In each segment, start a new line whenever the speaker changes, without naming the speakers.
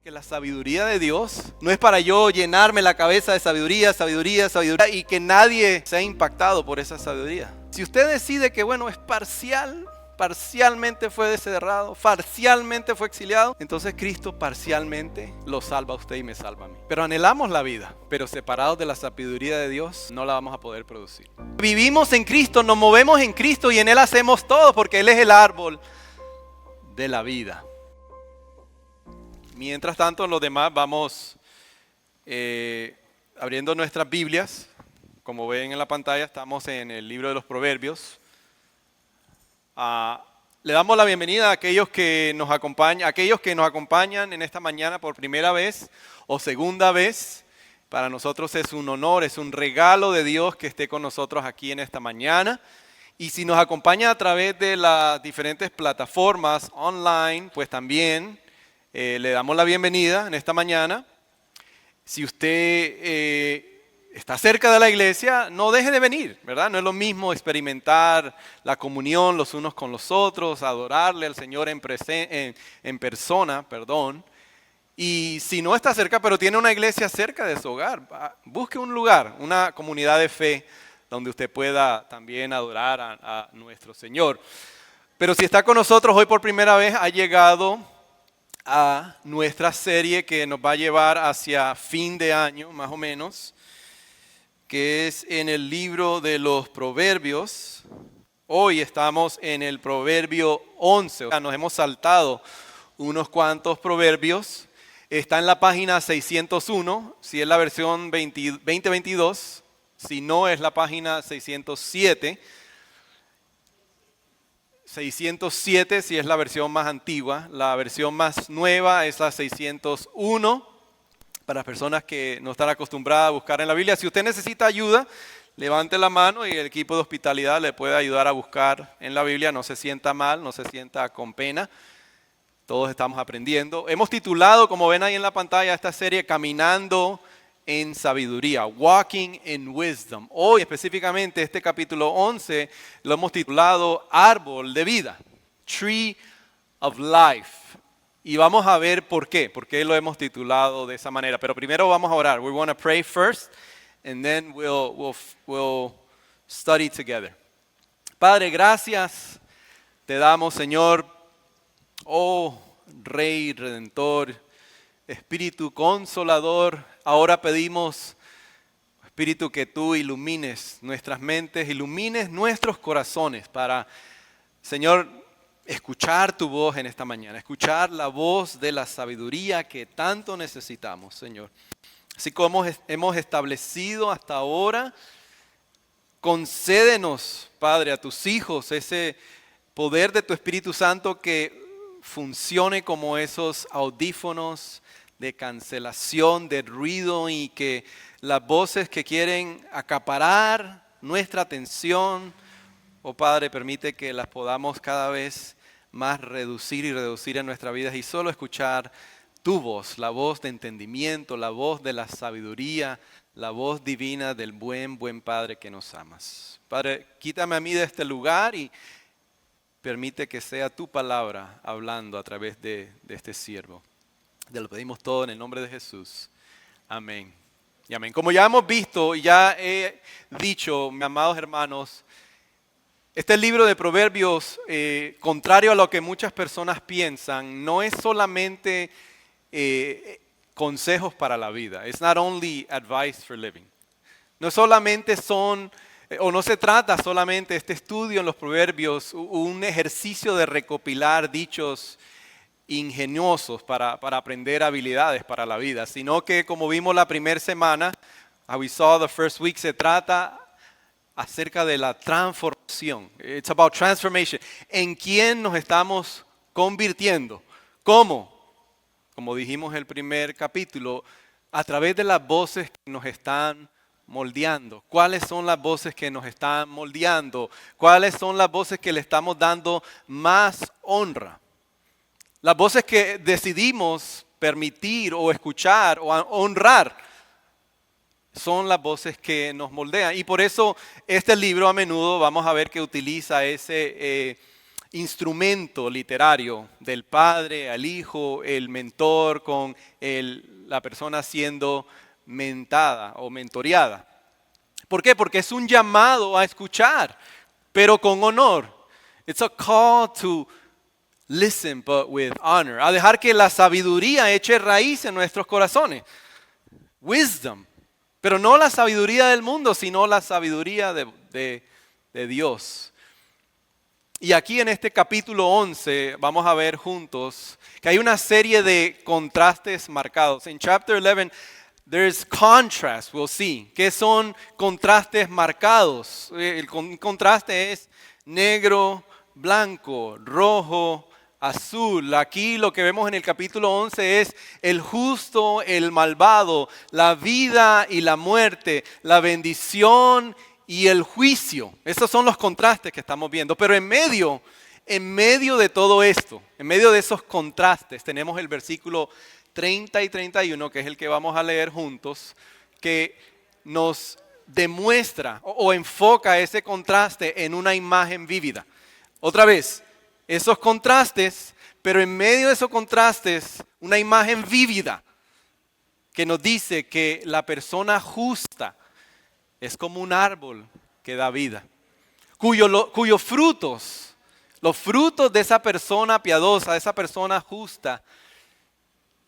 Que la sabiduría de Dios no es para yo llenarme la cabeza de sabiduría, sabiduría, sabiduría y que nadie sea impactado por esa sabiduría. Si usted decide que bueno, es parcial, parcialmente fue desterrado, parcialmente fue exiliado, entonces Cristo parcialmente lo salva a usted y me salva a mí. Pero anhelamos la vida, pero separados de la sabiduría de Dios no la vamos a poder producir. Vivimos en Cristo, nos movemos en Cristo y en Él hacemos todo porque Él es el árbol de la vida. Mientras tanto, los demás vamos abriendo nuestras Biblias. Como ven en la pantalla, estamos en el libro de los Proverbios. Le damos la bienvenida a aquellos que nos acompañan en esta mañana por primera vez o segunda vez. Para nosotros es un honor, es un regalo de Dios que esté con nosotros aquí en esta mañana. Y si nos acompaña a través de las diferentes plataformas online, pues también le damos la bienvenida en esta mañana. Si usted está cerca de la iglesia, no deje de venir, ¿verdad? No es lo mismo experimentar la comunión los unos con los otros, adorarle al Señor en persona. Y si no está cerca, pero tiene una iglesia cerca de su hogar, busque un lugar, una comunidad de fe donde usted pueda también adorar a nuestro Señor. Pero si está con nosotros hoy por primera vez, ha llegado a nuestra serie que nos va a llevar hacia fin de año, más o menos, que es en el libro de los Proverbios. Hoy estamos en el Proverbio 11, o sea, nos hemos saltado unos cuantos proverbios. Está en la página 601, si es la versión 2022, si no es la página 607. 607 si es la versión más antigua, la versión más nueva es la 601 para las personas que no están acostumbradas a buscar en la Biblia. Si usted necesita ayuda, levante la mano y el equipo de hospitalidad le puede ayudar a buscar en la Biblia. No se sienta mal, no se sienta con pena, todos estamos aprendiendo. Hemos titulado, como ven ahí en la pantalla, esta serie Caminando en Sabiduría, Walking in Wisdom. Hoy específicamente este capítulo 11 lo hemos titulado Árbol de Vida, Tree of Life. Y vamos a ver por qué lo hemos titulado de esa manera. Pero primero vamos a orar. We want to pray first and then we'll study together. Padre, gracias te damos, Señor, oh Rey Redentor, Espíritu Consolador. Ahora pedimos, Espíritu, que tú ilumines nuestras mentes, ilumines nuestros corazones para, Señor, escuchar tu voz en esta mañana, escuchar la voz de la sabiduría que tanto necesitamos, Señor. Así como hemos establecido hasta ahora, concédenos, Padre, a tus hijos ese poder de tu Espíritu Santo que funcione como esos audífonos de cancelación, de ruido, y que las voces que quieren acaparar nuestra atención, oh Padre, permite que las podamos cada vez más reducir en nuestras vidas y solo escuchar tu voz, la voz de entendimiento, la voz de la sabiduría, la voz divina del buen Padre que nos amas. Padre, quítame a mí de este lugar y permite que sea tu palabra hablando a través de este siervo. Te lo pedimos todo en el nombre de Jesús. Amén. Y amén. Como ya hemos visto y ya he dicho, mis amados hermanos, este libro de Proverbios, contrario a lo que muchas personas piensan, no es solamente consejos para la vida. It's not only advice for living. No solamente no se trata solamente este estudio en los Proverbios, un ejercicio de recopilar dichos ingeniosos para aprender habilidades para la vida, sino que, como vimos la primera semana, how we saw the first week, se trata acerca de la transformación. It's about transformation. ¿En quién nos estamos convirtiendo? ¿Cómo? Como dijimos en el primer capítulo, a través de las voces que nos están moldeando. ¿Cuáles son las voces que nos están moldeando? ¿Cuáles son las voces que le estamos dando más honra? Las voces que decidimos permitir o escuchar o honrar son las voces que nos moldean. Y por eso este libro a menudo vamos a ver que utiliza ese instrumento literario del padre al hijo, el mentor con la persona siendo mentada o mentoreada. ¿Por qué? Porque es un llamado a escuchar, pero con honor. It's a call to listen, but with honor. A dejar que la sabiduría eche raíz en nuestros corazones. Wisdom. Pero no la sabiduría del mundo, sino la sabiduría de Dios. Y aquí en este capítulo 11 vamos a ver juntos que hay una serie de contrastes marcados. En chapter 11, there's contrast, we'll see. ¿Qué son contrastes marcados? El contraste es negro, blanco, rojo, azul. Aquí lo que vemos en el capítulo 11 es el justo, el malvado, la vida y la muerte, la bendición y el juicio. Esos son los contrastes que estamos viendo. Pero en medio de todo esto, en medio de esos contrastes, tenemos el versículo 30 y 31, que es el que vamos a leer juntos, que nos demuestra o enfoca ese contraste en una imagen vívida. Otra vez, esos contrastes, pero en medio de esos contrastes, una imagen vívida que nos dice que la persona justa es como un árbol que da vida, cuyos frutos, los frutos de esa persona piadosa, de esa persona justa,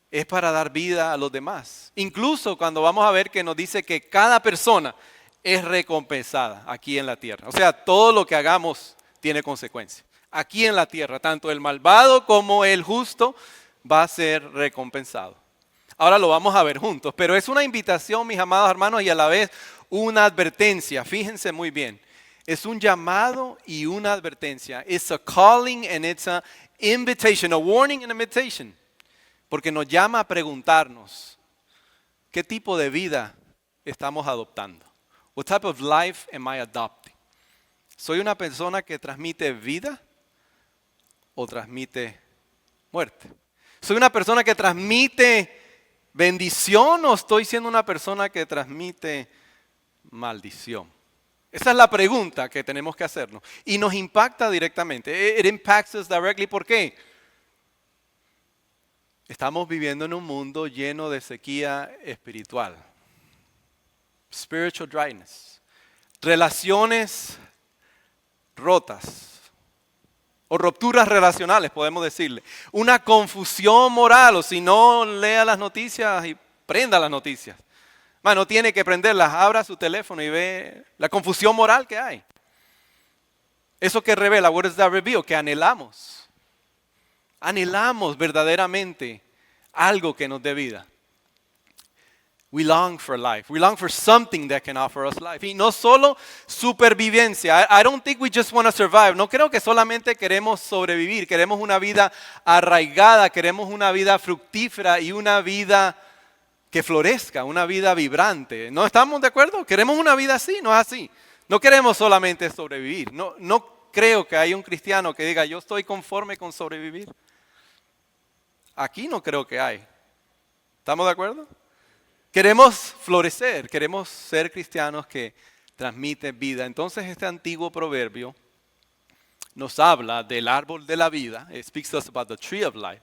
es para dar vida a los demás. Incluso cuando vamos a ver que nos dice que cada persona es recompensada aquí en la tierra. O sea, todo lo que hagamos tiene consecuencias. Aquí en la tierra, tanto el malvado como el justo va a ser recompensado. Ahora lo vamos a ver juntos, pero es una invitación, mis amados hermanos, y a la vez una advertencia. Fíjense muy bien. Es un llamado y una advertencia. It's a calling and it's an invitation, a warning and an invitation. Porque nos llama a preguntarnos, ¿qué tipo de vida estamos adoptando? What type of life am I adopting? ¿Soy una persona que transmite vida o transmite muerte? ¿Soy una persona que transmite bendición o estoy siendo una persona que transmite maldición? Esa es la pregunta que tenemos que hacernos. Y nos impacta directamente. It impacts us directly. ¿Por qué? Estamos viviendo en un mundo lleno de sequía espiritual. Spiritual dryness. Relaciones rotas. O rupturas relacionales, podemos decirle. Una confusión moral, o si no, lea las noticias y prenda las noticias. No tiene que prenderlas, abra su teléfono y ve la confusión moral que hay. Eso que revela, what does that reveal? Que anhelamos. Anhelamos verdaderamente algo que nos dé vida. We long for life. We long for something that can offer us life. Y no solo supervivencia. I don't think we just want to survive. No creo que solamente queremos sobrevivir. Queremos una vida arraigada. Queremos una vida fructífera y una vida que florezca. Una vida vibrante. ¿No estamos de acuerdo? Queremos una vida así. No es así. No queremos solamente sobrevivir. No creo que haya un cristiano que diga, yo estoy conforme con sobrevivir. Aquí no creo que hay. ¿Estamos de acuerdo? Queremos florecer, queremos ser cristianos que transmiten vida. Entonces este antiguo proverbio nos habla del árbol de la vida. It speaks to us about the tree of life.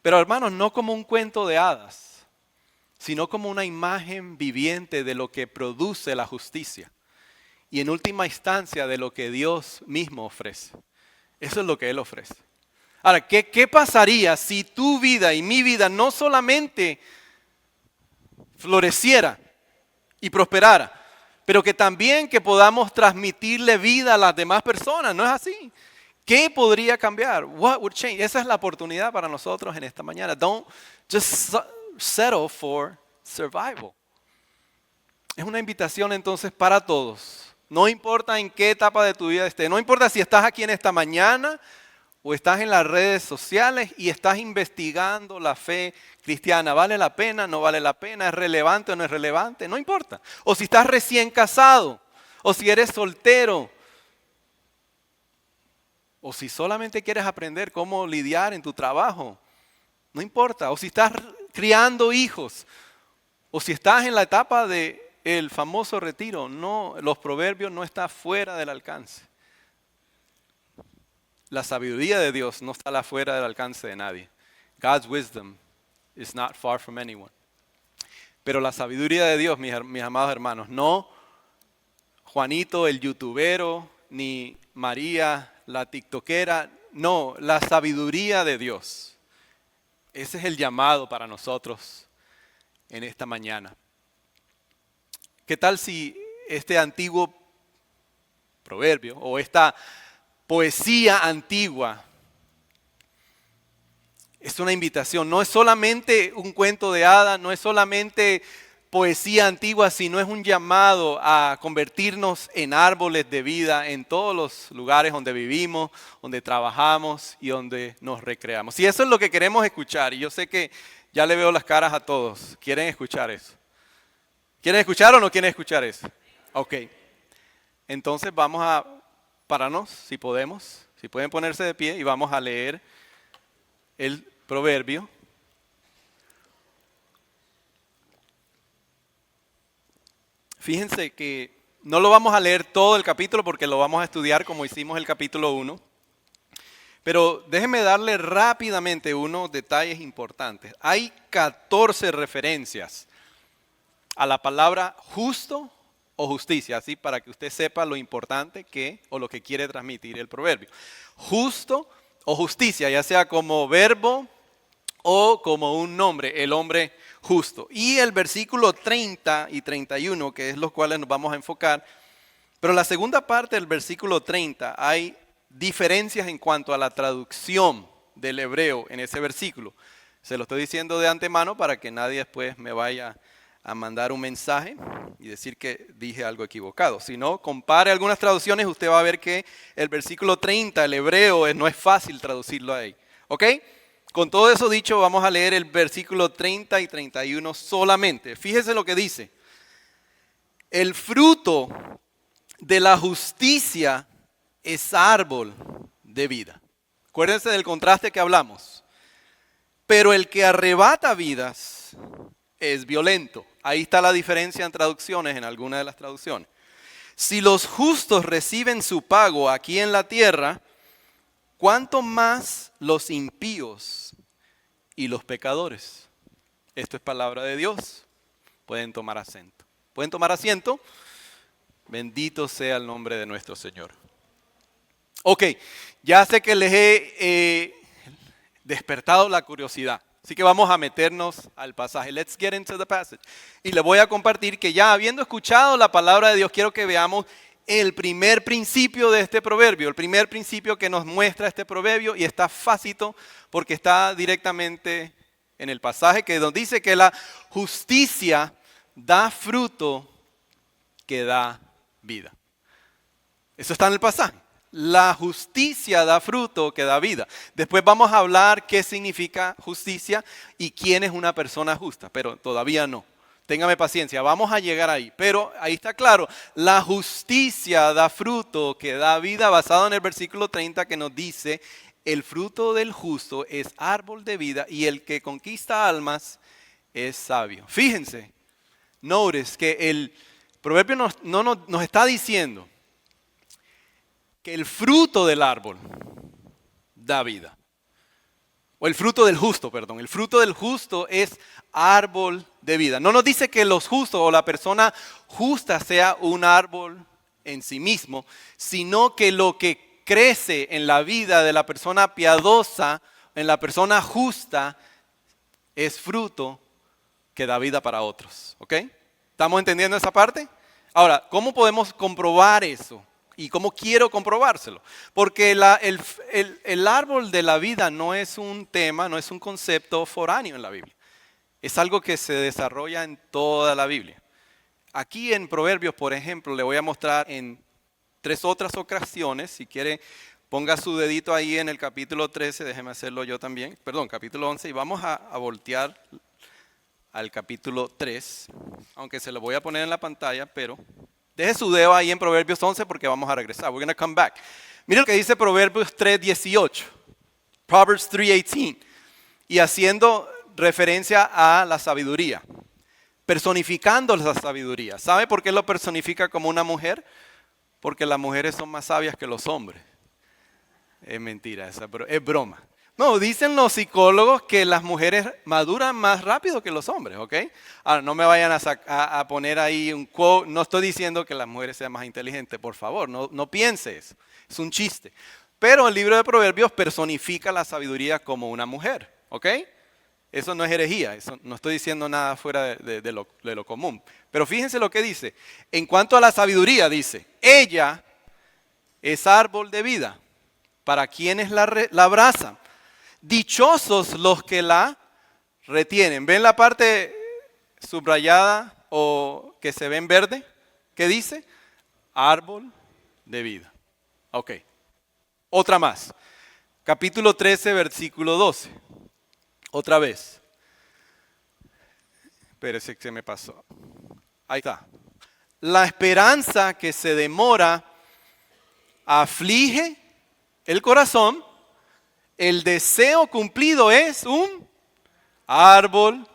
Pero hermanos, no como un cuento de hadas, sino como una imagen viviente de lo que produce la justicia. Y en última instancia de lo que Dios mismo ofrece. Eso es lo que Él ofrece. Ahora, ¿qué pasaría si tu vida y mi vida no solamente floreciera y prosperara, pero que también que podamos transmitirle vida a las demás personas? ¿No es así? ¿Qué podría cambiar? What would change? Esa es la oportunidad para nosotros en esta mañana. Don't just settle for survival. Es una invitación entonces para todos. No importa en qué etapa de tu vida estés. No importa si estás aquí en esta mañana o estás en las redes sociales y estás investigando la fe cristiana. ¿Vale la pena? ¿No vale la pena? ¿Es relevante o no es relevante? No importa. O si estás recién casado, o si eres soltero, o si solamente quieres aprender cómo lidiar en tu trabajo. No importa. O si estás criando hijos, o si estás en la etapa del famoso retiro. No, los proverbios no están fuera del alcance. La sabiduría de Dios no está afuera del alcance de nadie. God's wisdom is not far from anyone. Pero la sabiduría de Dios, mis amados hermanos, no Juanito el youtubero, ni María la tiktokera, no, la sabiduría de Dios. Ese es el llamado para nosotros en esta mañana. ¿Qué tal si este antiguo proverbio o esta poesía antigua es una invitación? No es solamente un cuento de hadas, no es solamente poesía antigua, sino es un llamado a convertirnos en árboles de vida en todos los lugares donde vivimos, donde trabajamos y donde nos recreamos. Y eso es lo que queremos escuchar. Y yo sé que ya le veo las caras a todos. ¿Quieren escuchar eso? ¿Quieren escuchar o no quieren escuchar eso? Ok. Entonces vamos a pararnos, si podemos, si pueden ponerse de pie y vamos a leer el proverbio. Fíjense que no lo vamos a leer todo el capítulo porque lo vamos a estudiar como hicimos el capítulo 1. Pero déjenme darle rápidamente unos detalles importantes. Hay 14 referencias a la palabra justo o justicia, así para que usted sepa lo importante que o lo que quiere transmitir el proverbio. Justo o justicia, ya sea como verbo o como un nombre, el hombre justo. Y el versículo 30 y 31, que es los cuales nos vamos a enfocar, pero la segunda parte del versículo 30 hay diferencias en cuanto a la traducción del hebreo en ese versículo. Se lo estoy diciendo de antemano para que nadie después me vaya a mandar un mensaje y decir que dije algo equivocado. Si no, compare algunas traducciones, usted va a ver que el versículo 30, el hebreo, no es fácil traducirlo ahí. ¿Ok? Con todo eso dicho, vamos a leer el versículo 30 y 31 solamente. Fíjese lo que dice. El fruto de la justicia es árbol de vida. Acuérdense del contraste que hablamos. Pero el que arrebata vidas es violento. Ahí está la diferencia en traducciones, en algunas de las traducciones. Si los justos reciben su pago aquí en la tierra, ¿cuánto más los impíos y los pecadores? Esto es palabra de Dios. Pueden tomar asiento. ¿Pueden tomar asiento? Bendito sea el nombre de nuestro Señor. Ok, ya sé que les he despertado la curiosidad. Así que vamos a meternos al pasaje. Let's get into the passage. Y les voy a compartir que ya habiendo escuchado la palabra de Dios, quiero que veamos el primer principio de este proverbio. El primer principio que nos muestra este proverbio, y está fácil porque está directamente en el pasaje que nos dice que la justicia da fruto que da vida. Eso está en el pasaje. La justicia da fruto que da vida. Después vamos a hablar qué significa justicia y quién es una persona justa, pero todavía no. Téngame paciencia, vamos a llegar ahí. Pero ahí está claro, la justicia da fruto que da vida, basado en el versículo 30 que nos dice, el fruto del justo es árbol de vida y el que conquista almas es sabio. Fíjense, notice que el proverbio nos está diciendo que el fruto del árbol da vida. O el fruto del justo, perdón. El fruto del justo es árbol de vida. No nos dice que los justos o la persona justa sea un árbol en sí mismo, sino que lo que crece en la vida de la persona piadosa, en la persona justa, es fruto que da vida para otros. ¿Ok? ¿Estamos entendiendo esa parte? Ahora, ¿cómo podemos comprobar eso? ¿Y cómo quiero comprobárselo? Porque el árbol de la vida no es un tema, no es un concepto foráneo en la Biblia. Es algo que se desarrolla en toda la Biblia. Aquí en Proverbios, por ejemplo, le voy a mostrar en 3 otras ocasiones. Si quiere, ponga su dedito ahí en el capítulo 13, déjeme hacerlo yo también. Perdón, capítulo 11, y vamos a voltear al capítulo 3. Aunque se lo voy a poner en la pantalla, pero deje su dedo ahí en Proverbios 11 porque vamos a regresar. We're going to come back. Mira lo que dice Proverbios 3:18. Proverbs 3:18. Y haciendo referencia a la sabiduría. Personificando la sabiduría. ¿Sabe por qué lo personifica como una mujer? Porque las mujeres son más sabias que los hombres. Es mentira, es broma. No, dicen los psicólogos que las mujeres maduran más rápido que los hombres, ¿ok? Ahora, no me vayan a poner ahí un quote. No estoy diciendo que las mujeres sean más inteligentes, por favor, no piense eso. Es un chiste. Pero el libro de Proverbios personifica la sabiduría como una mujer, ¿ok? Eso no es herejía, no estoy diciendo nada fuera de lo común. Pero fíjense lo que dice. En cuanto a la sabiduría, dice, ella es árbol de vida para quienes la abrazan. Dichosos los que la retienen. ¿Ven la parte subrayada o que se ve en verde? ¿Qué dice? Árbol de vida. Ok. Otra más. Capítulo 13, versículo 12. Otra vez. Espérese que se me pasó. Ahí está. La esperanza que se demora aflige el corazón. El deseo cumplido es un árbol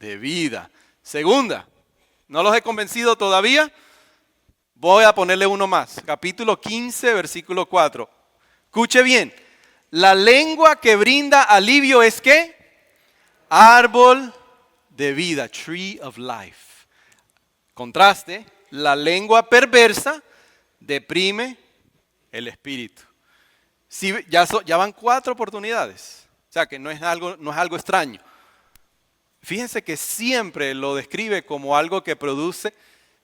de vida. Segunda, ¿no los he convencido todavía? Voy a ponerle uno más. Capítulo 15, versículo 4. Escuche bien. La lengua que brinda alivio es ¿qué? Árbol de vida. Tree of life. Contraste. La lengua perversa deprime el espíritu. Sí, ya van 4 oportunidades. O sea que no es algo extraño. Fíjense que siempre lo describe como algo que produce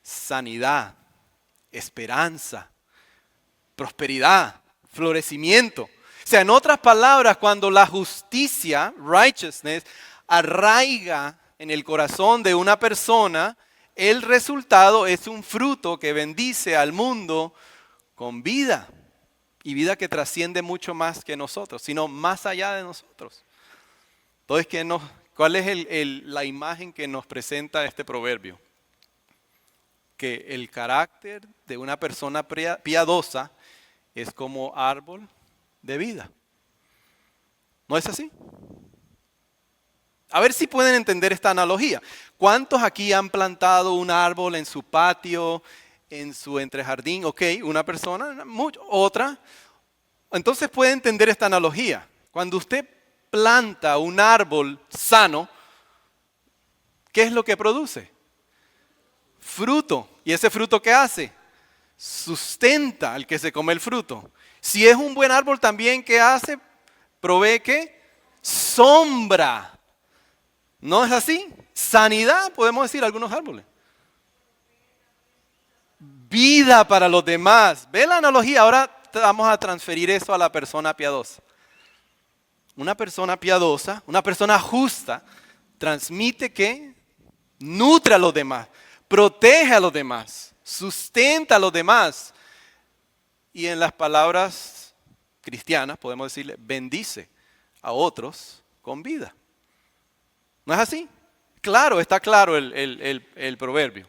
sanidad, esperanza, prosperidad, florecimiento. O sea, en otras palabras, cuando la justicia, righteousness, arraiga en el corazón de una persona, el resultado es un fruto que bendice al mundo con vida. Y vida que trasciende mucho más que nosotros, sino más allá de nosotros. Entonces, ¿cuál es la imagen que nos presenta este proverbio? Que el carácter de una persona piadosa es como árbol de vida. ¿No es así? A ver si pueden entender esta analogía. ¿Cuántos aquí han plantado un árbol en su patio, en su entrejardín? Ok, una persona, otra. Entonces puede entender esta analogía. Cuando usted planta un árbol sano, ¿qué es lo que produce? Fruto. ¿Y ese fruto qué hace? Sustenta al que se come el fruto. Si es un buen árbol también, ¿qué hace? Provee ¿qué? Sombra. ¿No es así? Sanidad, podemos decir algunos árboles. Vida para los demás. ¿Ve la analogía? Ahora vamos a transferir eso a la persona piadosa. Una persona piadosa, una persona justa, transmite que nutre a los demás, protege a los demás, sustenta a los demás. Y en las palabras cristianas podemos decirle, bendice a otros con vida. ¿No es así? Claro, está claro el proverbio.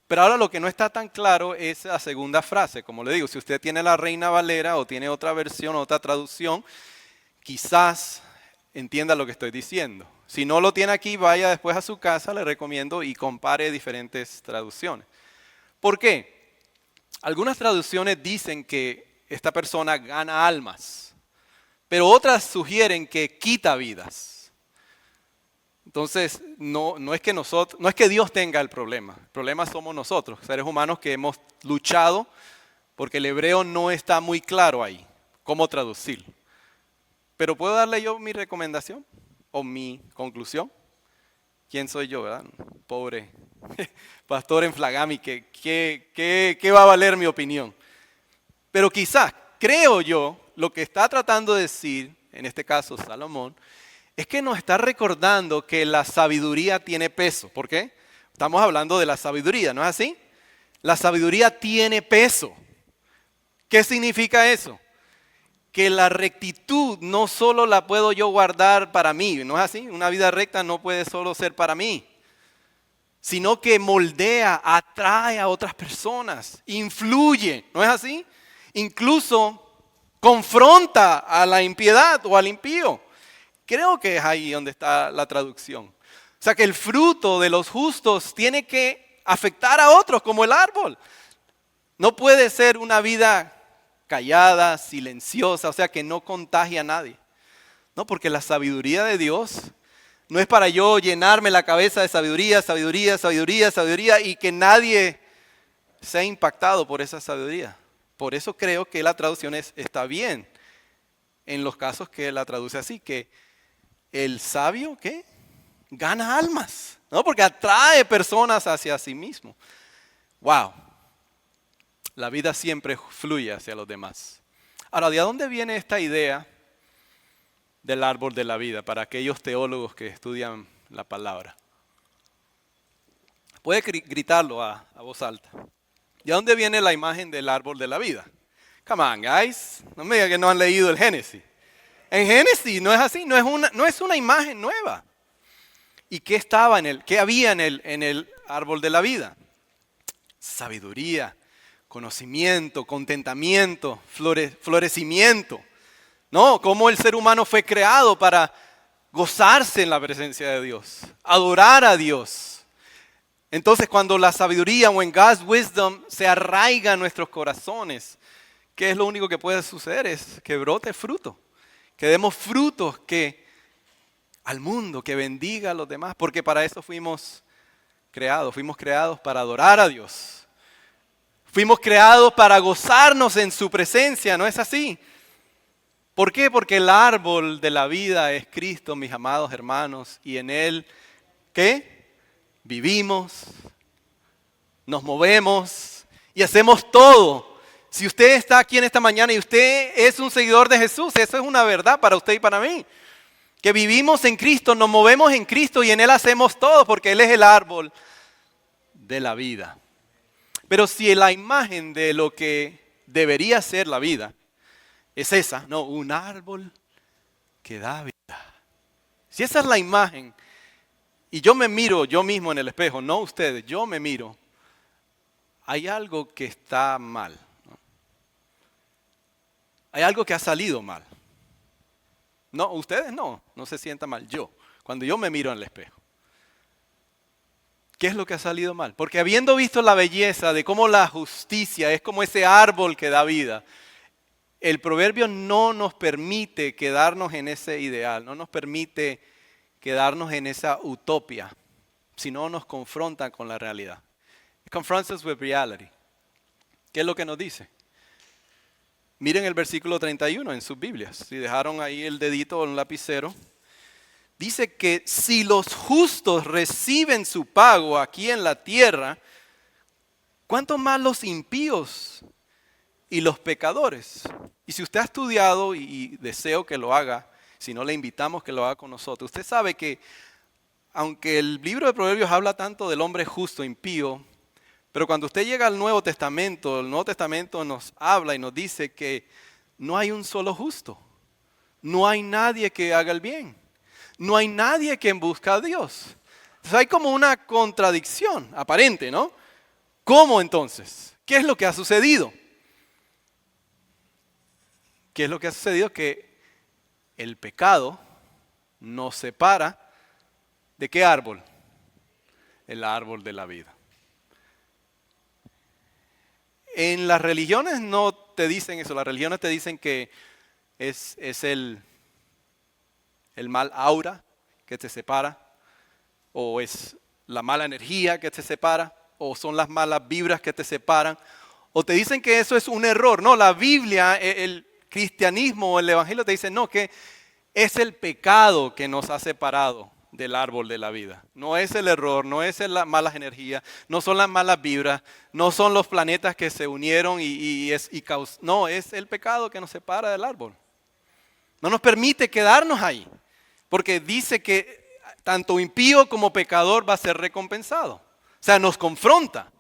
Pero ahora lo que no está tan claro es la segunda frase. Como le digo, si usted tiene la Reina Valera o tiene otra versión, otra traducción, quizás entienda lo que estoy diciendo. Si no lo tiene aquí, vaya después a su casa, le recomiendo y compare diferentes traducciones. ¿Por qué? Algunas traducciones dicen que esta persona gana almas, pero otras sugieren que quita vidas. Entonces, no es que Dios tenga el problema somos nosotros, seres humanos que hemos luchado porque el hebreo no está muy claro ahí, cómo traducirlo. Pero ¿puedo darle yo mi recomendación o mi conclusión? ¿Quién soy yo, verdad? Pobre pastor en Flagami, ¿qué va a valer mi opinión? Pero quizás, creo yo, lo que está tratando de decir, en este caso Salomón, es que nos está recordando que la sabiduría tiene peso. ¿Por qué? Estamos hablando de la sabiduría, ¿no es así? La sabiduría tiene peso. ¿Qué significa eso? Que la rectitud no solo la puedo yo guardar para mí, ¿no es así? Una vida recta no puede solo ser para mí, sino que moldea, atrae a otras personas, influye, ¿no es así? Incluso confronta a la impiedad o al impío. Creo que es ahí donde está la traducción. O sea que el fruto de los justos tiene que afectar a otros como el árbol. No puede ser una vida callada, silenciosa, o sea, que no contagia a nadie. No, porque la sabiduría de Dios no es para yo llenarme la cabeza de sabiduría, sabiduría, sabiduría, sabiduría y que nadie sea impactado por esa sabiduría. Por eso creo que la traducción está bien en los casos que la traduce así, que el sabio, ¿qué? Gana almas, ¿no? Porque atrae personas hacia sí mismo. Wow. La vida siempre fluye hacia los demás. Ahora, ¿de dónde viene esta idea del árbol de la vida para aquellos teólogos que estudian la palabra? Puede gritarlo a voz alta. ¿De dónde viene la imagen del árbol de la vida? Come on, guys. No me digan que no han leído el Génesis. En Génesis no es así, no es una imagen nueva. ¿Y qué estaba qué había en el árbol de la vida? Sabiduría, conocimiento, contentamiento, florecimiento. No, cómo el ser humano fue creado para gozarse en la presencia de Dios, adorar a Dios. Entonces, cuando la sabiduría o en God's wisdom se arraiga en nuestros corazones, ¿qué es lo único que puede suceder? Es que brote fruto, que demos frutos al mundo, que bendiga a los demás, porque para eso fuimos creados para adorar a Dios. Fuimos creados para gozarnos en su presencia, ¿no es así? ¿Por qué? Porque el árbol de la vida es Cristo, mis amados hermanos, y en Él, ¿qué? Vivimos, nos movemos y hacemos todo. Si usted está aquí en esta mañana y usted es un seguidor de Jesús, eso es una verdad para usted y para mí. Que vivimos en Cristo, nos movemos en Cristo y en Él hacemos todo porque Él es el árbol de la vida. Pero si la imagen de lo que debería ser la vida es esa, no, un árbol que da vida. Si esa es la imagen, y yo me miro yo mismo en el espejo, no ustedes, yo me miro, hay algo que está mal, ¿no? Hay algo que ha salido mal. No, ustedes no se sientan mal, yo, cuando yo me miro en el espejo. ¿Qué es lo que ha salido mal? Porque habiendo visto la belleza de cómo la justicia es como ese árbol que da vida, el proverbio no nos permite quedarnos en ese ideal, no nos permite quedarnos en esa utopía, sino nos confronta con la realidad. It confronts us with reality. ¿Qué es lo que nos dice? Miren el versículo 31 en sus Biblias. Si dejaron ahí el dedito o un lapicero. Dice que si los justos reciben su pago aquí en la tierra, ¿cuánto más los impíos y los pecadores? Y si usted ha estudiado y deseo que lo haga, si no le invitamos que lo haga con nosotros, usted sabe que aunque el libro de Proverbios habla tanto del hombre justo, impío, pero cuando usted llega al Nuevo Testamento, el Nuevo Testamento nos habla y nos dice que no hay un solo justo, no hay nadie que haga el bien, no hay nadie que busque a Dios. Entonces hay como una contradicción aparente, ¿no? ¿Cómo entonces? ¿Qué es lo que ha sucedido? ¿Qué es lo que ha sucedido? Que el pecado nos separa ¿de qué árbol? El árbol de la vida. En las religiones no te dicen eso, las religiones te dicen que es el mal aura que te separa, o es la mala energía que te separa, o son las malas vibras que te separan, o te dicen que eso es un error. No, la Biblia, el cristianismo o el evangelio te dicen no, que es el pecado que nos ha separado del árbol de la vida. No es el error, no es la malas energías, no son las malas vibras, no son los planetas que se unieron no, es el pecado que nos separa del árbol. No nos permite quedarnos ahí, porque dice que tanto impío como pecador va a ser recompensado. O sea, nos confronta.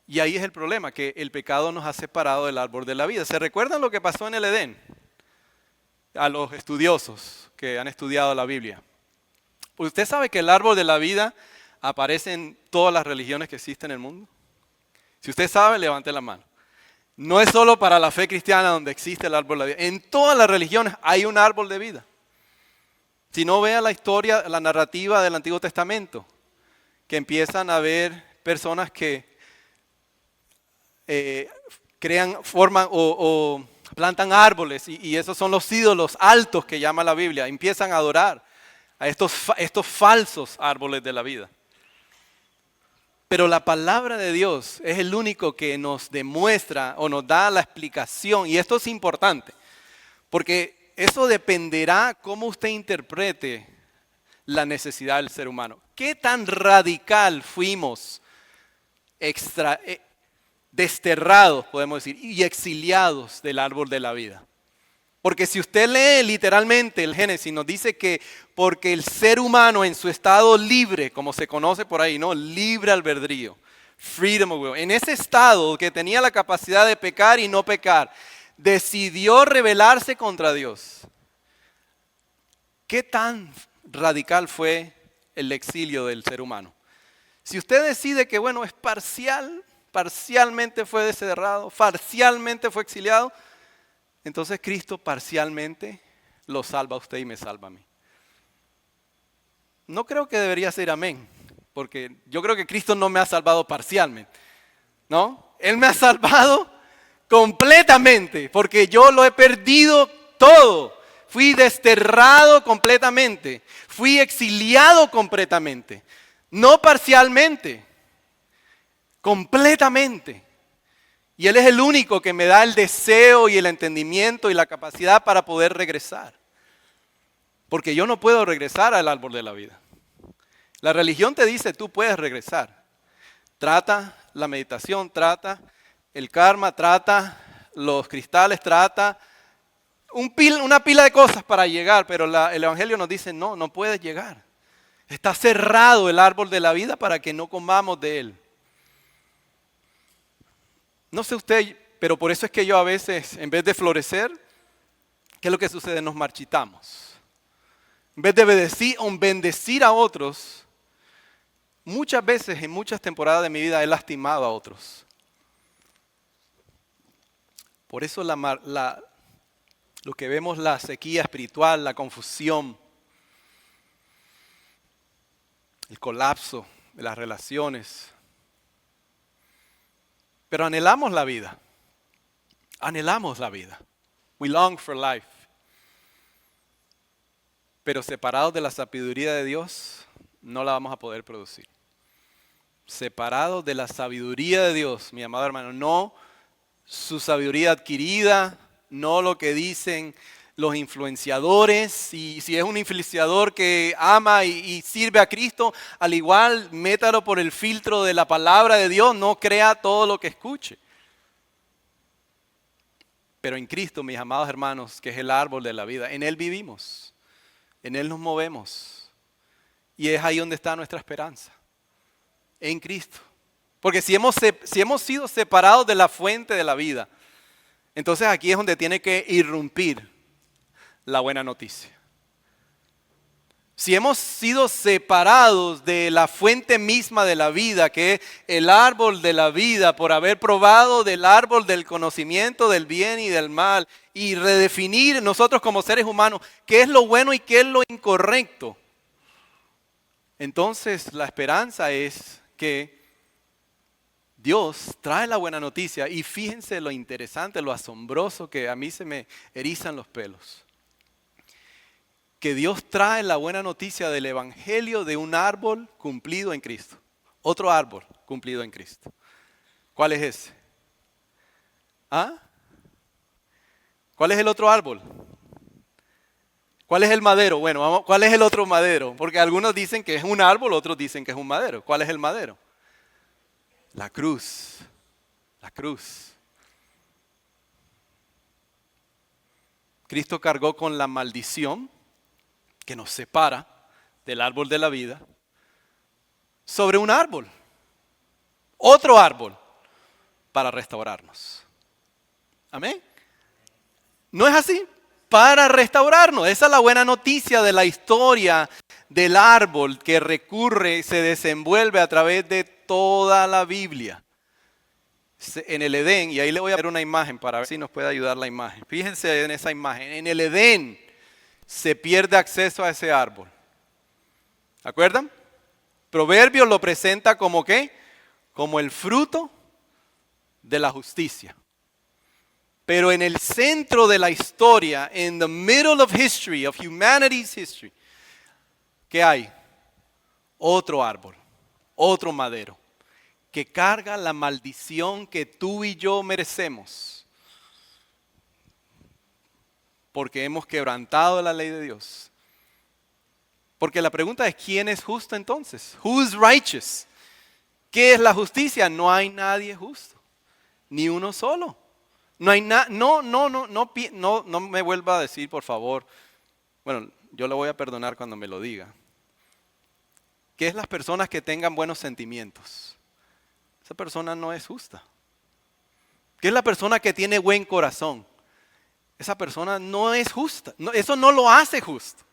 Y ahí es el problema, que el pecado nos ha separado del árbol de la vida. ¿Se recuerdan lo que pasó en el Edén? A los estudiosos que han estudiado la Biblia. Pues usted sabe que el árbol de la vida aparece en todas las religiones que existen en el mundo. Si usted sabe, levante la mano. No es solo para la fe cristiana donde existe el árbol de la vida. En todas las religiones hay un árbol de vida. Si no, vea la historia, la narrativa del Antiguo Testamento, que empiezan a ver personas que forman o plantan árboles y esos son los ídolos altos que llama la Biblia. Empiezan a adorar a estos falsos árboles de la vida. Pero la palabra de Dios es el único que nos demuestra o nos da la explicación. Y esto es importante, porque eso dependerá cómo usted interprete la necesidad del ser humano. ¿Qué tan radical fuimos desterrados, podemos decir, y exiliados del árbol de la vida? Porque si usted lee literalmente el Génesis, nos dice que porque el ser humano en su estado libre, como se conoce por ahí, ¿no? Libre albedrío, freedom of will, en ese estado que tenía la capacidad de pecar y no pecar, decidió rebelarse contra Dios. ¿Qué tan radical fue el exilio del ser humano? Si usted decide que, bueno, es parcialmente fue desterrado, parcialmente fue exiliado, entonces Cristo parcialmente lo salva a usted y me salva a mí. No creo que debería ser amén, porque yo creo que Cristo no me ha salvado parcialmente, ¿no? Él me ha salvado completamente, porque yo lo he perdido todo. Fui desterrado completamente, fui exiliado completamente, no parcialmente, completamente. Y Él es el único que me da el deseo y el entendimiento y la capacidad para poder regresar. Porque yo no puedo regresar al árbol de la vida. La religión te dice, tú puedes regresar. Trata la meditación, trata el karma, trata los cristales, trata una pila de cosas para llegar. Pero el Evangelio nos dice, no puedes llegar. Está cerrado el árbol de la vida para que no comamos de él. No sé usted, pero por eso es que yo a veces, en vez de florecer, ¿qué es lo que sucede? Nos marchitamos. En vez de bendecir a otros, muchas veces, en muchas temporadas de mi vida, he lastimado a otros. Por eso lo que vemos, la sequía espiritual, la confusión, el colapso de las relaciones. Pero anhelamos la vida. Anhelamos la vida. We long for life. Pero separados de la sabiduría de Dios, no la vamos a poder producir. Separados de la sabiduría de Dios, mi amado hermano, no su sabiduría adquirida, no lo que dicen los influenciadores. Y si es un influenciador que ama y sirve a Cristo, al igual métalo por el filtro de la palabra de Dios, no crea todo lo que escuche. Pero en Cristo, mis amados hermanos, que es el árbol de la vida, en Él vivimos, en Él nos movemos. Y es ahí donde está nuestra esperanza, en Cristo. Porque si hemos sido separados de la fuente de la vida, entonces aquí es donde tiene que irrumpir la buena noticia. Si hemos sido separados de la fuente misma de la vida, que es el árbol de la vida, por haber probado del árbol del conocimiento del bien y del mal, y redefinir nosotros como seres humanos qué es lo bueno y qué es lo incorrecto, entonces la esperanza es que Dios trae la buena noticia. Y fíjense lo interesante, lo asombroso, que a mí se me erizan los pelos. Que Dios trae la buena noticia del evangelio de un árbol cumplido en Cristo. Otro árbol cumplido en Cristo. ¿Cuál es ese? ¿Ah? ¿Cuál es el otro árbol? ¿Cuál es el madero? Bueno, ¿cuál es el otro madero? Porque algunos dicen que es un árbol, otros dicen que es un madero. ¿Cuál es el madero? La cruz. La cruz. Cristo cargó con la maldición que nos separa del árbol de la vida sobre un árbol, otro árbol, para restaurarnos. Amén. ¿No es así? Para restaurarnos. Esa es la buena noticia de la historia del árbol que recurre, se desenvuelve a través de toda la Biblia. En el Edén, y ahí le voy a ver una imagen para ver si nos puede ayudar la imagen. Fíjense en esa imagen. En el Edén se pierde acceso a ese árbol. ¿Se acuerdan? Proverbios lo presenta como ¿qué? Como el fruto de la justicia. Pero en el centro de la historia, in the middle of history, of humanity's history, ¿qué hay? Otro árbol, otro madero, que carga la maldición que tú y yo merecemos. Porque hemos quebrantado la ley de Dios. Porque la pregunta es, ¿quién es justo entonces? Who is righteous? ¿Qué es la justicia? No hay nadie justo, ni uno solo. No hay no me vuelva a decir, por favor. Bueno, yo le voy a perdonar cuando me lo diga. ¿Qué es las personas que tengan buenos sentimientos? Esa persona no es justa. ¿Qué es la persona que tiene buen corazón? Esa persona no es justa. No, eso no lo hace justo.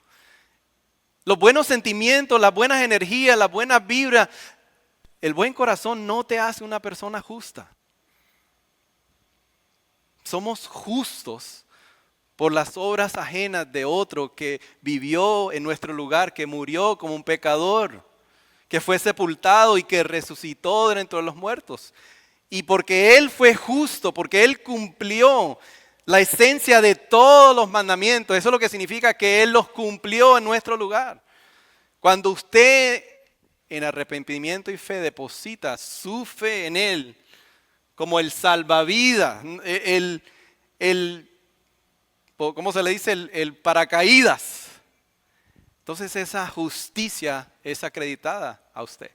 Los buenos sentimientos, las buenas energías, las buenas vibras, el buen corazón no te hace una persona justa. Somos justos por las obras ajenas de otro que vivió en nuestro lugar, que murió como un pecador, que fue sepultado y que resucitó de entre los muertos. Y porque Él fue justo, porque Él cumplió la esencia de todos los mandamientos, eso es lo que significa que Él los cumplió en nuestro lugar. Cuando usted en arrepentimiento y fe deposita su fe en Él, como el salvavidas, ¿cómo se le dice? El paracaídas. Entonces esa justicia es acreditada a usted.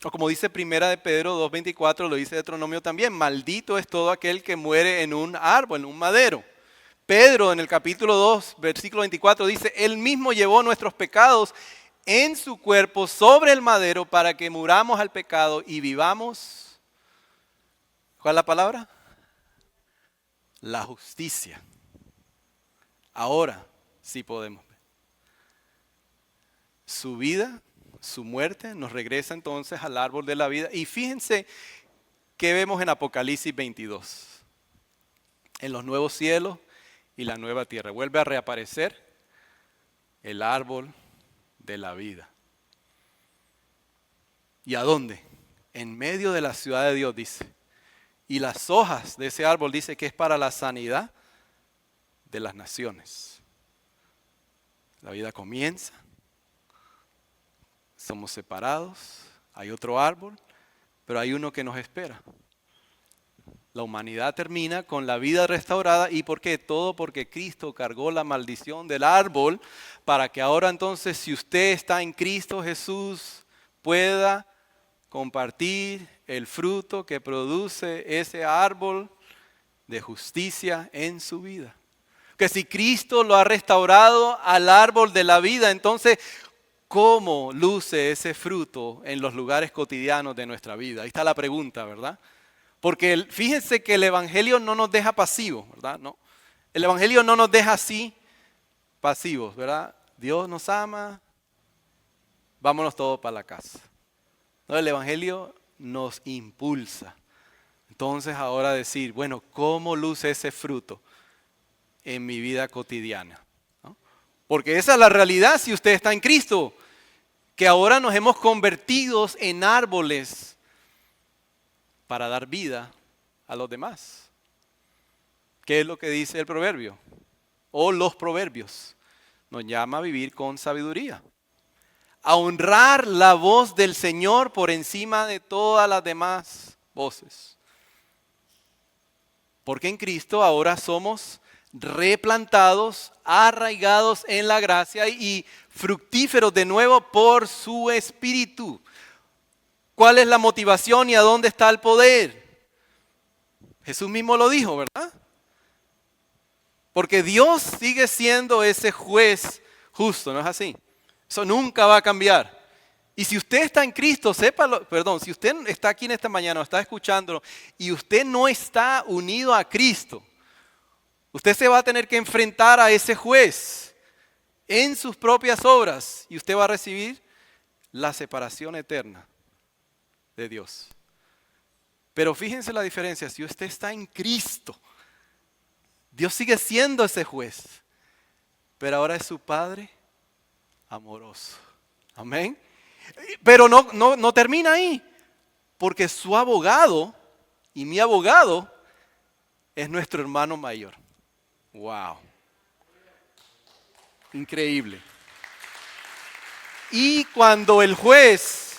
O como dice Primera de Pedro 2:24, lo dice Deuteronomio también, maldito es todo aquel que muere en un árbol, en un madero. Pedro en el capítulo 2, versículo 24 dice, Él mismo llevó nuestros pecados en su cuerpo sobre el madero para que muramos al pecado y vivamos. ¿Cuál es la palabra? La justicia. Ahora sí podemos ver. Su vida, su muerte nos regresa entonces al árbol de la vida. Y fíjense qué vemos en Apocalipsis 22. En los nuevos cielos y la nueva tierra. Vuelve a reaparecer el árbol de la vida. ¿Y a dónde? En medio de la ciudad de Dios, dice. Y las hojas de ese árbol dice que es para la sanidad de las naciones. La vida comienza, somos separados, hay otro árbol, pero hay uno que nos espera. La humanidad termina con la vida restaurada. ¿Y por qué? Todo porque Cristo cargó la maldición del árbol para que ahora entonces, si usted está en Cristo Jesús, pueda compartir el fruto que produce ese árbol de justicia en su vida. Que si Cristo lo ha restaurado al árbol de la vida, entonces, ¿cómo luce ese fruto en los lugares cotidianos de nuestra vida? Ahí está la pregunta, ¿verdad? Porque fíjense que el Evangelio no nos deja pasivos, ¿verdad? No. El Evangelio no nos deja así pasivos, ¿verdad? Dios nos ama, vámonos todos para la casa. No, el Evangelio nos impulsa. Entonces ahora decir, bueno, ¿cómo luce ese fruto en mi vida cotidiana? ¿No? Porque esa es la realidad si usted está en Cristo, que ahora nos hemos convertido en árboles para dar vida a los demás. ¿Qué es lo que dice el proverbio? O los proverbios. Nos llama a vivir con sabiduría. A honrar la voz del Señor por encima de todas las demás voces. Porque en Cristo ahora somos replantados, arraigados en la gracia y fructíferos de nuevo por su Espíritu. ¿Cuál es la motivación y a dónde está el poder? Jesús mismo lo dijo, ¿verdad? Porque Dios sigue siendo ese juez justo, ¿no es así? Eso nunca va a cambiar. Y si usted está en Cristo, sépalo, si usted está aquí en esta mañana o está escuchándolo y usted no está unido a Cristo, usted se va a tener que enfrentar a ese juez en sus propias obras y usted va a recibir la separación eterna de Dios. Pero fíjense la diferencia, si usted está en Cristo, Dios sigue siendo ese juez, pero ahora es su Padre amoroso. Amén. Pero no termina ahí, porque su abogado y mi abogado es nuestro hermano mayor. Wow. Increíble. Y cuando el juez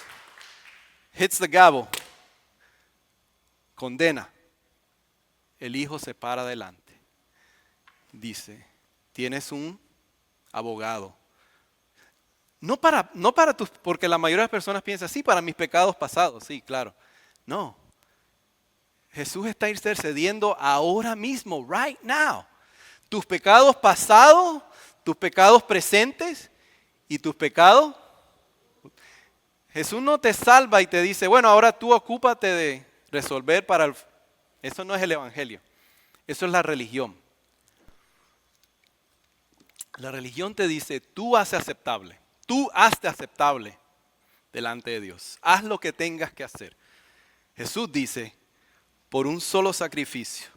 hits the gavel, condena, el hijo se para adelante. Dice, tienes un abogado. No para tus, porque la mayoría de las personas piensan, sí, para mis pecados pasados, sí, claro. No. Jesús está intercediendo ahora mismo, right now. Tus pecados pasados, tus pecados presentes y tus pecados. Jesús no te salva y te dice, bueno, ahora tú ocúpate de resolver para el... Eso no es el evangelio. Eso es la religión. La religión te dice, tú hazte aceptable. Tú hazte aceptable delante de Dios. Haz lo que tengas que hacer. Jesús dice, por un solo sacrificio,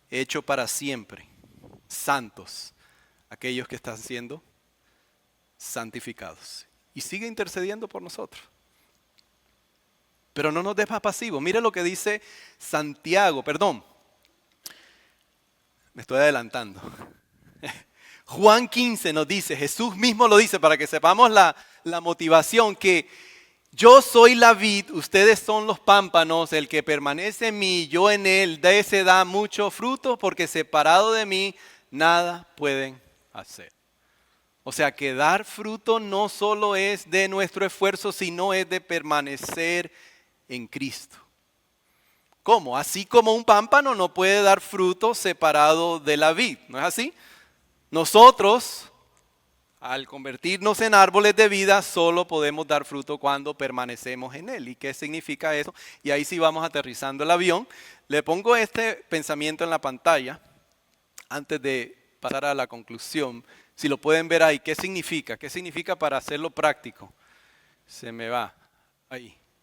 hecho para siempre, santos, aquellos que están siendo santificados. Y sigue intercediendo por nosotros. Pero no nos deja pasivos. Mira lo que dice Santiago, perdón. Me estoy adelantando. Juan 15 nos dice, Jesús mismo lo dice para que sepamos la motivación, que yo soy la vid, ustedes son los pámpanos, el que permanece en mí, yo en él, de ese da mucho fruto, porque separado de mí nada pueden hacer. O sea que dar fruto no solo es de nuestro esfuerzo, sino es de permanecer en Cristo. ¿Cómo? Así como un pámpano no puede dar fruto separado de la vid, ¿no es así? Nosotros, al convertirnos en árboles de vida, solo podemos dar fruto cuando permanecemos en él. ¿Y qué significa eso? Y ahí sí vamos aterrizando el avión. Le pongo este pensamiento en la pantalla antes de pasar a la conclusión. Si lo pueden ver ahí, ¿qué significa? ¿Qué significa para hacerlo práctico? Se me va.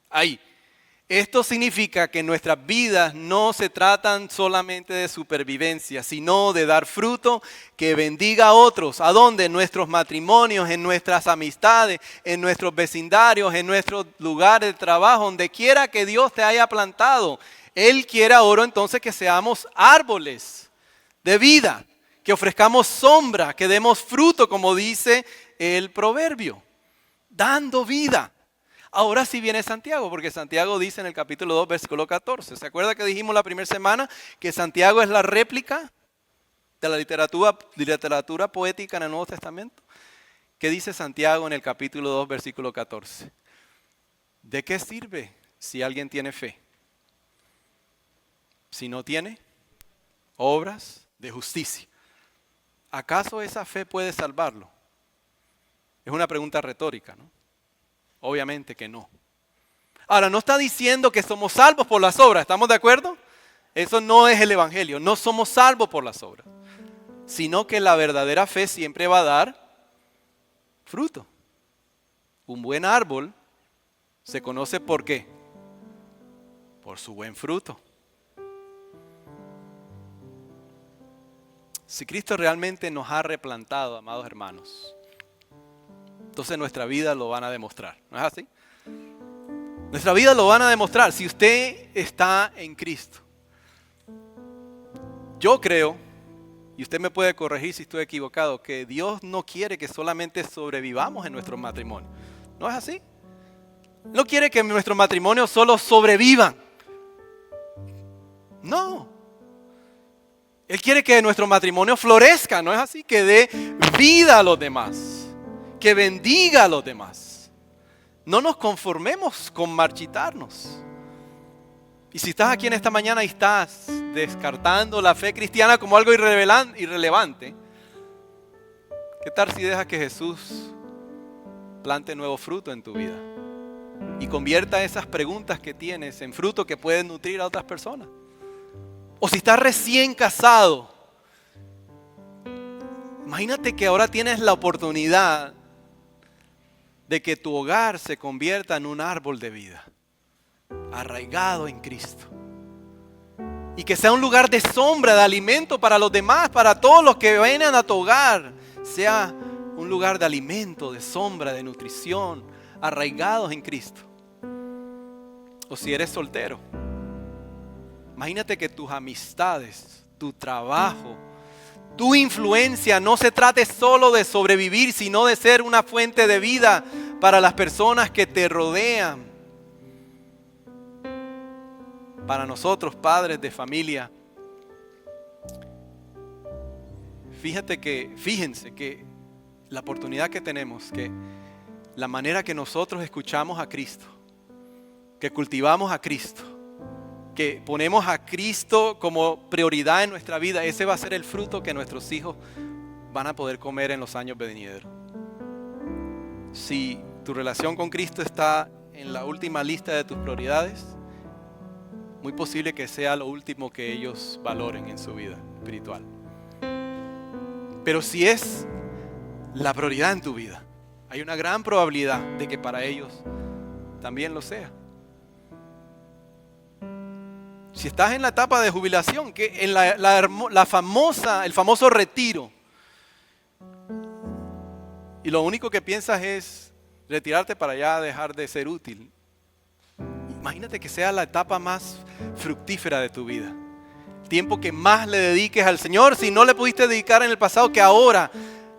Ahí. Esto significa que nuestras vidas no se tratan solamente de supervivencia, sino de dar fruto que bendiga a otros. ¿A dónde? En nuestros matrimonios, en nuestras amistades, en nuestros vecindarios, en nuestros lugares de trabajo, donde quiera que Dios te haya plantado. Él quiere ahora entonces que seamos árboles de vida, que ofrezcamos sombra, que demos fruto, como dice el proverbio, dando vida. Ahora sí viene Santiago, porque Santiago dice en el capítulo 2, versículo 14. ¿Se acuerda que dijimos la primera semana que Santiago es la réplica de la literatura poética en el Nuevo Testamento? ¿Qué dice Santiago en el capítulo 2, versículo 14? ¿De qué sirve si alguien tiene fe? Si no tiene obras de justicia. ¿Acaso esa fe puede salvarlo? Es una pregunta retórica, ¿no? Obviamente que no. Ahora, no está diciendo que somos salvos por las obras, ¿estamos de acuerdo? Eso no es el evangelio, no somos salvos por las obras, sino que la verdadera fe siempre va a dar fruto. Un buen árbol se conoce ¿por qué? Por su buen fruto. Si Cristo realmente nos ha replantado, amados hermanos, entonces nuestra vida lo van a demostrar, ¿no es así? Nuestra vida lo van a demostrar si usted está en Cristo. Yo creo, y usted me puede corregir si estoy equivocado, que Dios no quiere que solamente sobrevivamos en nuestro matrimonio. ¿No es así? No quiere que nuestros matrimonios solo sobrevivan. No. Él quiere que nuestro matrimonio florezca, ¿no es así? Que dé vida a los demás. Que bendiga a los demás. No nos conformemos con marchitarnos. Y si estás aquí en esta mañana y estás descartando la fe cristiana como algo irrelevante, ¿qué tal si dejas que Jesús plante nuevo fruto en tu vida? Y convierta esas preguntas que tienes en fruto que pueden nutrir a otras personas. O si estás recién casado, imagínate que ahora tienes la oportunidad de que tu hogar se convierta en un árbol de vida, arraigado en Cristo. Y que sea un lugar de sombra, de alimento para los demás, para todos los que vengan a tu hogar. Sea un lugar de alimento, de sombra, de nutrición, arraigados en Cristo. O si eres soltero, Imagínate que tus amistades, tu trabajo, tu influencia no se trate solo de sobrevivir, sino de ser una fuente de vida para las personas que te rodean. Para nosotros, padres de familia, fíjense que la oportunidad que tenemos, que la manera que nosotros escuchamos a Cristo, que cultivamos a Cristo, que ponemos a Cristo como prioridad en nuestra vida, ese va a ser el fruto que nuestros hijos van a poder comer en los años venideros. Si tu relación con Cristo está en la última lista de tus prioridades, muy posible que sea lo último que ellos valoren en su vida espiritual. Pero si es la prioridad en tu vida, hay una gran probabilidad de que para ellos también lo sea. Si estás en la etapa de jubilación, que en el famoso retiro, y lo único que piensas es retirarte para ya dejar de ser útil, imagínate que sea la etapa más fructífera de tu vida. El tiempo que más le dediques al Señor, si no le pudiste dedicar en el pasado, que ahora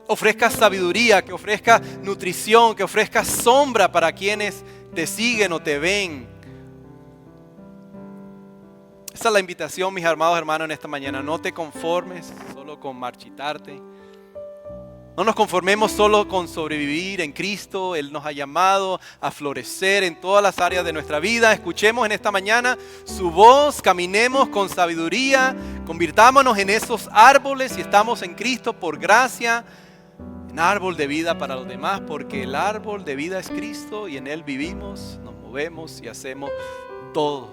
ofrezcas sabiduría, que ofrezcas nutrición, que ofrezcas sombra para quienes te siguen o te ven. Esa es la invitación, mis amados hermanos, en esta mañana. No te conformes solo con marchitarte. No nos conformemos solo con sobrevivir en Cristo. Él nos ha llamado a florecer en todas las áreas de nuestra vida. Escuchemos en esta mañana su voz, caminemos con sabiduría, convirtámonos en esos árboles, si estamos en Cristo por gracia, en árbol de vida para los demás, porque el árbol de vida es Cristo y en Él vivimos, nos movemos y hacemos todos.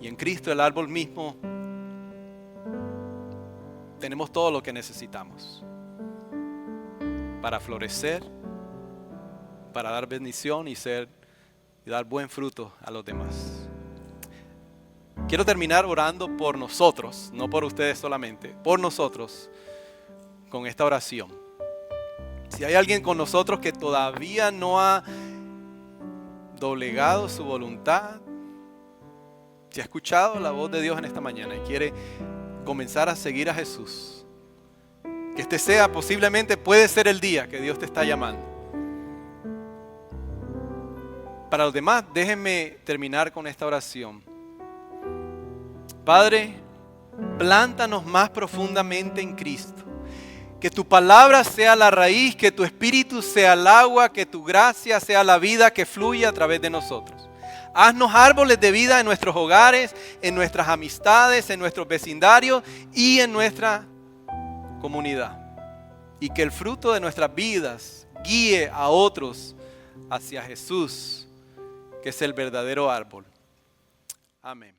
Y en Cristo, el árbol mismo, tenemos todo lo que necesitamos para florecer, para dar bendición y dar buen fruto a los demás. Quiero terminar orando por nosotros, no por ustedes solamente, por nosotros, con esta oración. Si hay alguien con nosotros que todavía no ha doblegado su voluntad, si ha escuchado la voz de Dios en esta mañana y quiere comenzar a seguir a Jesús, que este sea, posiblemente puede ser el día que Dios te está llamando. Para los demás, déjenme terminar con esta oración. Padre, plántanos más profundamente en Cristo. Que tu palabra sea la raíz, que tu espíritu sea el agua, que tu gracia sea la vida que fluye a través de nosotros. Haznos árboles de vida en nuestros hogares, en nuestras amistades, en nuestros vecindarios y en nuestra comunidad. Y que el fruto de nuestras vidas guíe a otros hacia Jesús, que es el verdadero árbol. Amén.